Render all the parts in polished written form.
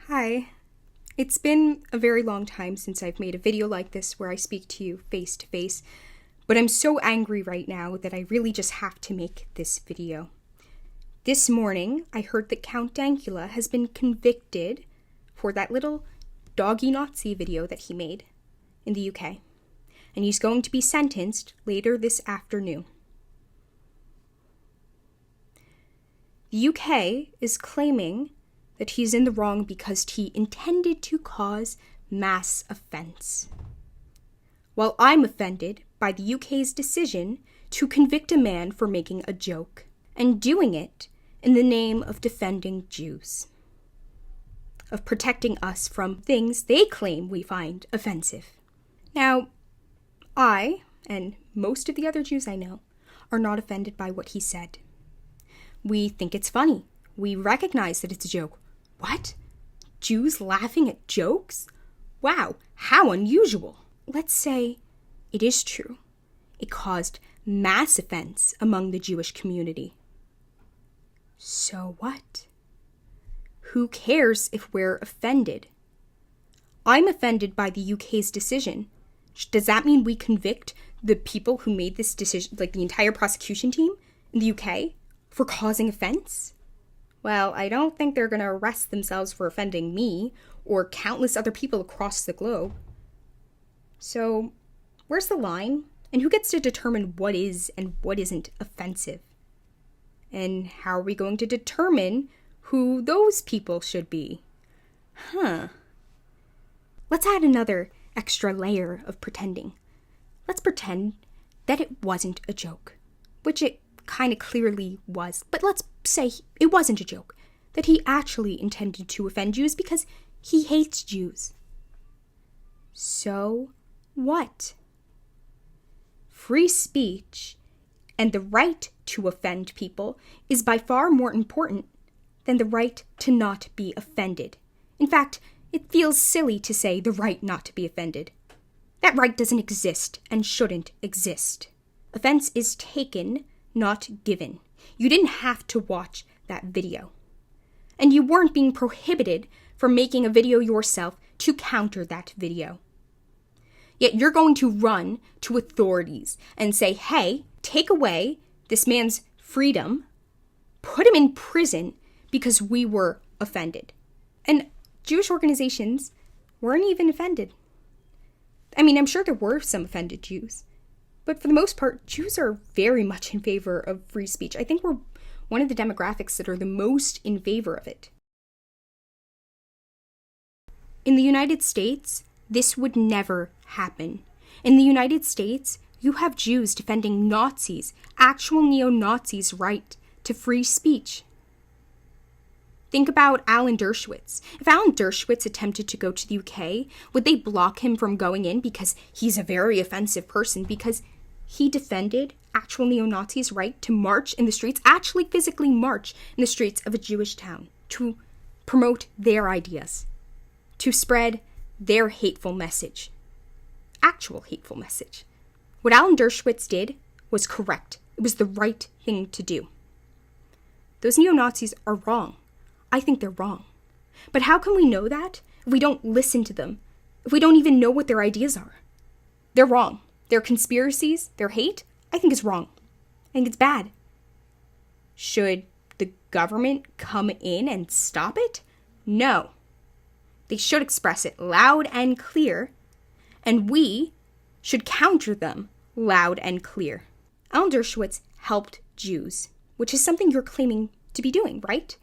Hi. It's been a very long time since I've made a video like this where I speak to you face to face, but I'm so angry right now that I really just have to make this video. This morning, I heard that Count Dankula has been convicted for that little doggy Nazi video that he made in the UK, and he's going to be sentenced later this afternoon. The UK is claiming that he's in the wrong because he intended to cause mass offense. While I'm offended by the UK's decision to convict a man for making a joke, and doing it in the name of defending Jews, of protecting us from things they claim we find offensive. Now, I, and most of the other Jews I know, are not offended by what he said. We think it's funny. We recognize that it's a joke. What? Jews laughing at jokes? Wow, how unusual. Let's say it is true. It caused mass offense among the Jewish community. So what? Who cares if we're offended? I'm offended by the UK's decision. Does that mean we convict the people who made this decision, like the entire prosecution team in the UK, for causing offense? Well, I don't think they're going to arrest themselves for offending me or countless other people across the globe. So, where's the line? And who gets to determine what is and what isn't offensive? And how are we going to determine who those people should be? Let's add another extra layer of pretending. Let's pretend that it wasn't a joke, which it kind of clearly was, but let's say it wasn't a joke, that he actually intended to offend Jews because he hates Jews. So what? Free speech and the right to offend people is by far more important than the right to not be offended. In fact, it feels silly to say the right not to be offended. That right doesn't exist and shouldn't exist. Offense is taken, not given. You didn't have to watch that video. And you weren't being prohibited from making a video yourself to counter that video. Yet you're going to run to authorities and say, hey, take away this man's freedom, put him in prison because we were offended. And Jewish organizations weren't even offended. I mean, I'm sure there were some offended Jews, but for the most part, Jews are very much in favor of free speech. I think we're one of the demographics that are the most in favor of it. In the United States, this would never happen. In the United States, you have Jews defending Nazis, actual neo-Nazis' right to free speech. Think about Alan Dershowitz. If Alan Dershowitz attempted to go to the UK, would they block him from going in because he's a very offensive person, because he defended actual neo-Nazis' right to march in the streets, actually physically march in the streets of a Jewish town, to promote their ideas, to spread their hateful message, actual hateful message. What Alan Dershowitz did was correct. It was the right thing to do. Those neo-Nazis are wrong. I think they're wrong. But how can we know that if we don't listen to them, if we don't even know what their ideas are? They're wrong. Their conspiracies, their hate, I think is wrong. I think it's bad. Should the government come in and stop it? No. They should express it loud and clear, and we should counter them loud and clear. Alan Dershowitz helped Jews, which is something you're claiming to be doing, right?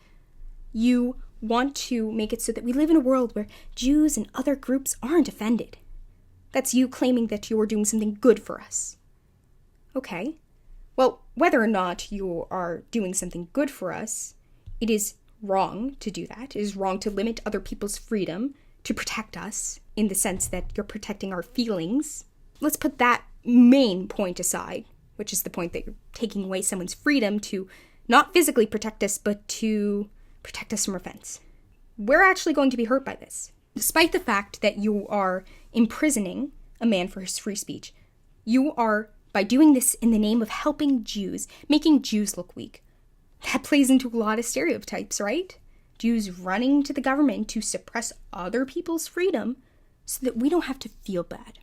You want to make it so that we live in a world where Jews and other groups aren't offended. That's you claiming that you're doing something good for us. Okay. Well, whether or not you are doing something good for us, it is wrong to do that. It is wrong to limit other people's freedom to protect us in the sense that you're protecting our feelings. Let's put that main point aside, which is the point that you're taking away someone's freedom to not physically protect us, but to protect us from offense. We're actually going to be hurt by this. Despite the fact that you are imprisoning a man for his free speech, you are, by doing this in the name of helping Jews, making Jews look weak. That plays into a lot of stereotypes, right? Jews running to the government to suppress other people's freedom so that we don't have to feel bad.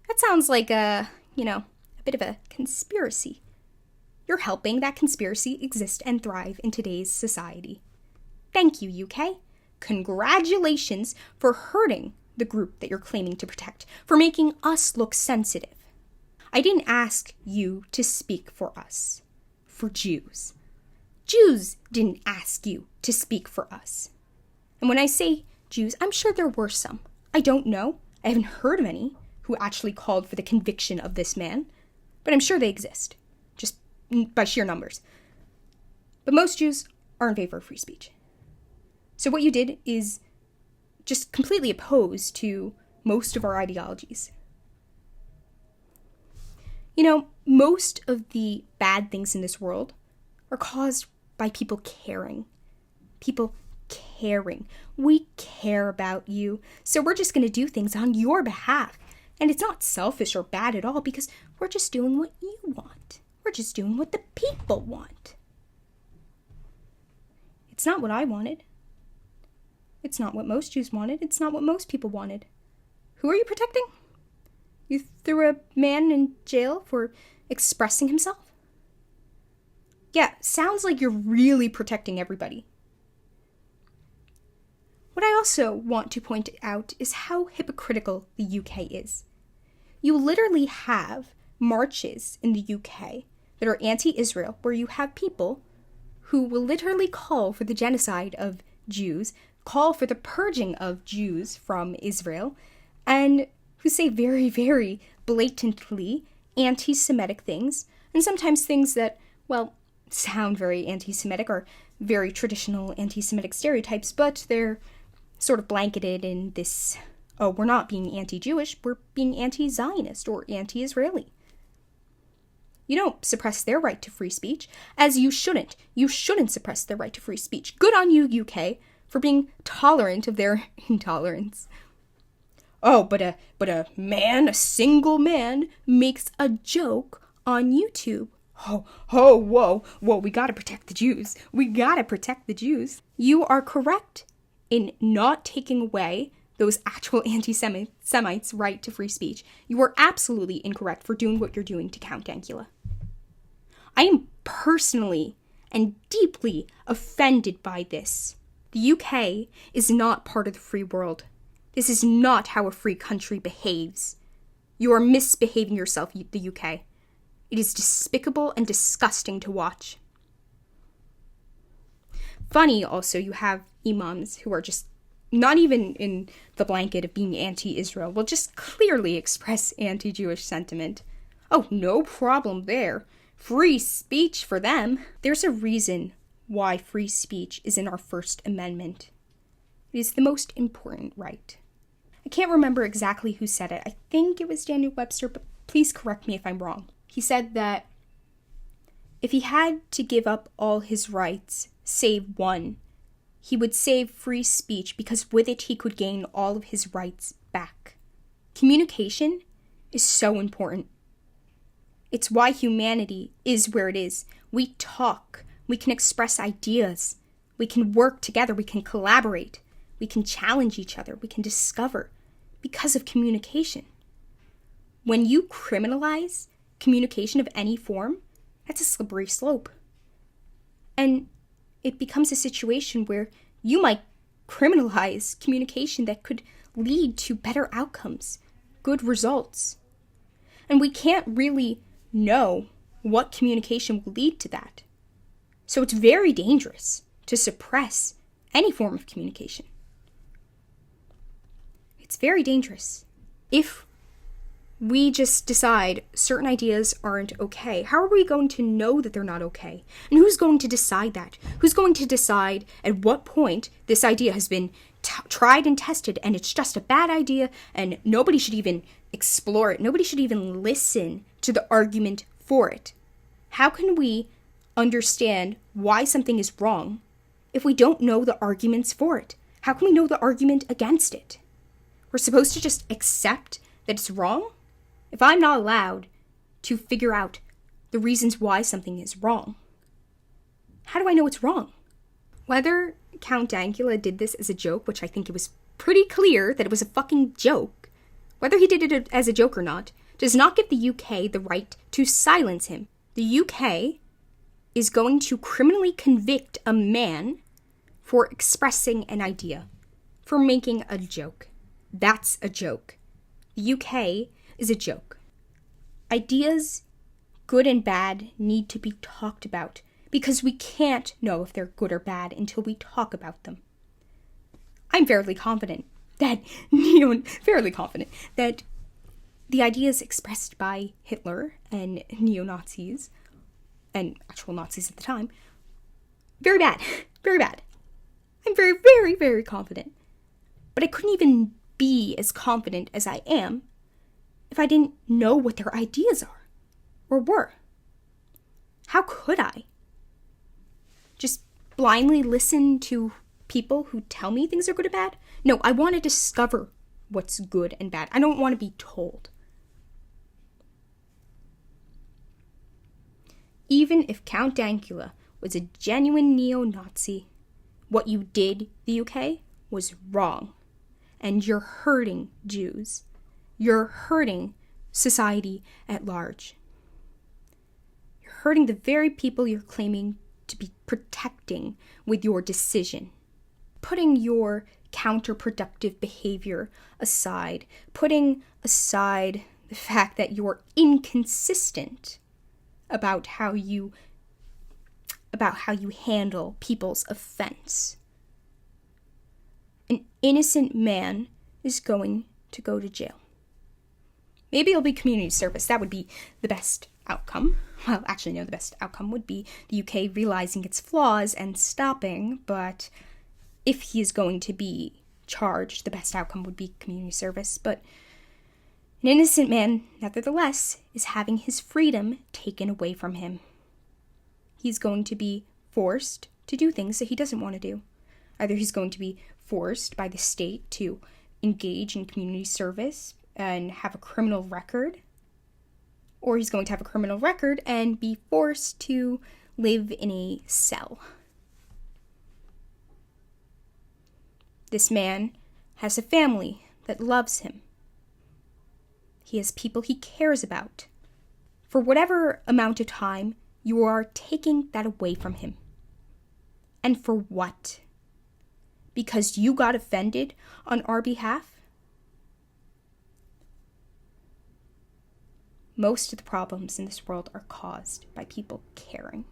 That sounds like a bit of a conspiracy. You're helping that conspiracy exist and thrive in today's society. Thank you, UK. Congratulations for hurting the group that you're claiming to protect, for making us look sensitive. I didn't ask you to speak for us, for Jews. Jews didn't ask you to speak for us. And when I say Jews, I'm sure there were some. I don't know. I haven't heard of any who actually called for the conviction of this man, but I'm sure they exist, just by sheer numbers. But most Jews are in favor of free speech. So what you did is just completely opposed to most of our ideologies. Most of the bad things in this world are caused by people caring. People caring. We care about you, so we're just going to do things on your behalf. And it's not selfish or bad at all, because we're just doing what you want. We're just doing what the people want. It's not what I wanted. It's not what most Jews wanted. It's not what most people wanted. Who are you protecting? You threw a man in jail for expressing himself? Yeah, sounds like you're really protecting everybody. What I also want to point out is how hypocritical the UK is. You literally have marches in the UK that are anti-Israel, where you have people who will literally call for the genocide of Jews, call for the purging of Jews from Israel, and who say very, very blatantly anti-Semitic things, and sometimes things that, sound very anti-Semitic or very traditional anti-Semitic stereotypes, but they're sort of blanketed in this, we're not being anti-Jewish, we're being anti-Zionist or anti-Israeli. You don't suppress their right to free speech, as you shouldn't. You shouldn't suppress their right to free speech. Good on you, UK, for being tolerant of their intolerance. Oh, but a single man makes a joke on YouTube. Whoa, we gotta protect the Jews. We gotta protect the Jews. You are correct in not taking away those actual anti-Semites' right to free speech. You are absolutely incorrect for doing what you're doing to Count Dankula. I am personally and deeply offended by this. The UK is not part of the free world. This is not how a free country behaves. You are misbehaving yourself, the UK. It is despicable and disgusting to watch. Funny, also, you have imams who are just not even in the blanket of being anti-Israel, will just clearly express anti-Jewish sentiment. Oh, no problem there. Free speech for them. There's a reason why free speech is in our First Amendment. It is the most important right. I can't remember exactly who said it. I think it was Daniel Webster, but please correct me if I'm wrong. He said that if he had to give up all his rights, save one, he would save free speech because with it he could gain all of his rights back. Communication is so important. It's why humanity is where it is. We talk. We can express ideas. We can work together. We can collaborate. We can challenge each other. We can discover because of communication. When you criminalize communication of any form, that's a slippery slope. And it becomes a situation where you might criminalize communication that could lead to better outcomes, good results. And we can't really know what communication will lead to that. So it's very dangerous to suppress any form of communication. It's very dangerous. If we just decide certain ideas aren't okay, how are we going to know that they're not okay? And who's going to decide that? Who's going to decide at what point this idea has been tried and tested and it's just a bad idea and nobody should even explore it? Nobody should even listen to the argument for it. How can we understand why something is wrong if we don't know the arguments for it? How can we know the argument against it? We're supposed to just accept that it's wrong? If I'm not allowed to figure out the reasons why something is wrong, how do I know it's wrong? Whether Count Dankula did this as a joke, which I think it was pretty clear that it was a fucking joke, whether he did it as a joke or not, does not give the UK the right to silence him. The UK is going to criminally convict a man for expressing an idea, for making a joke. That's a joke. The UK is a joke. Ideas, good and bad, need to be talked about because we can't know if they're good or bad until we talk about them. I'm fairly confident that the ideas expressed by Hitler and neo-Nazis, and actual Nazis at the time, very bad, very bad. I'm very, very, very confident. But I couldn't even be as confident as I am if I didn't know what their ideas are, or were. How could I? Just blindly listen to people who tell me things are good or bad? No, I want to discover what's good and bad. I don't want to be told. Even if Count Dankula was a genuine neo-Nazi, what you did, the UK, was wrong. And you're hurting Jews. You're hurting society at large. You're hurting the very people you're claiming to be protecting with your decision. Putting your counterproductive behavior aside, putting aside the fact that you're inconsistent about how you handle people's offense. An innocent man is going to go to jail. Maybe it'll be community service. That would be the best outcome. Well, actually, no, the best outcome would be the UK realizing its flaws and stopping, but if he is going to be charged, the best outcome would be community service. But an innocent man, nevertheless, is having his freedom taken away from him. He's going to be forced to do things that he doesn't want to do. Either he's going to be forced by the state to engage in community service and have a criminal record, or he's going to have a criminal record and be forced to live in a cell. This man has a family that loves him. He has people he cares about. For whatever amount of time, you are taking that away from him. And for what? Because you got offended on our behalf? Most of the problems in this world are caused by people caring.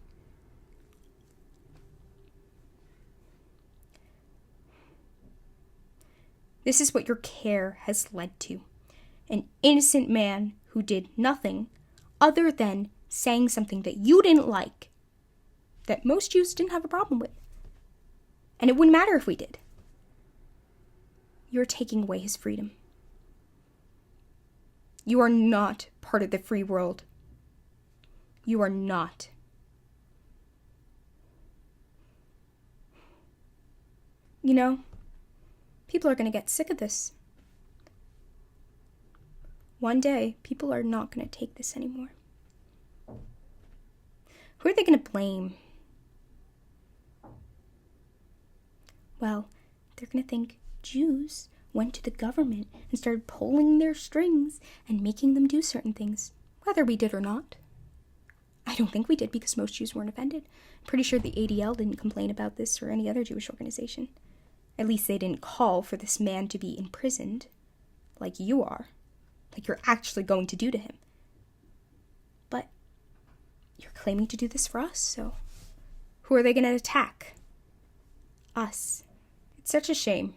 This is what your care has led to. An innocent man who did nothing other than saying something that you didn't like, that most Jews didn't have a problem with. And it wouldn't matter if we did. You're taking away his freedom. You are not part of the free world. You are not. You know, people are going to get sick of this. One day, people are not going to take this anymore. Who are they going to blame? Well, they're going to think Jews went to the government and started pulling their strings and making them do certain things, whether we did or not. I don't think we did because most Jews weren't offended. I'm pretty sure the ADL didn't complain about this or any other Jewish organization. At least they didn't call for this man to be imprisoned, like you are, like you're actually going to do to him. But you're claiming to do this for us, so who are they going to attack? Us. It's such a shame.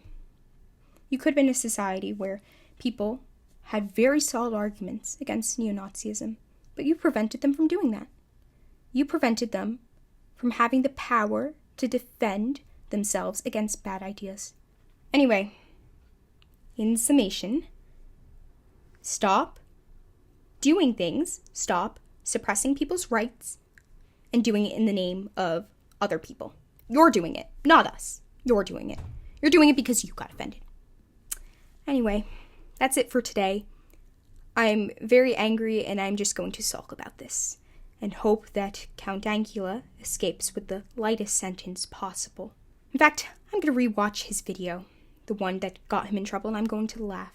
You could have been a society where people had very solid arguments against neo-Nazism, but you prevented them from doing that. You prevented them from having the power to defend themselves against bad ideas. Anyway, in summation, stop doing things, stop suppressing people's rights, and doing it in the name of other people. You're doing it, not us. You're doing it. You're doing it because you got offended. Anyway, that's it for today. I'm very angry and I'm just going to sulk about this and hope that Count Dankula escapes with the lightest sentence possible. In fact, I'm going to rewatch his video, the one that got him in trouble, and I'm going to laugh.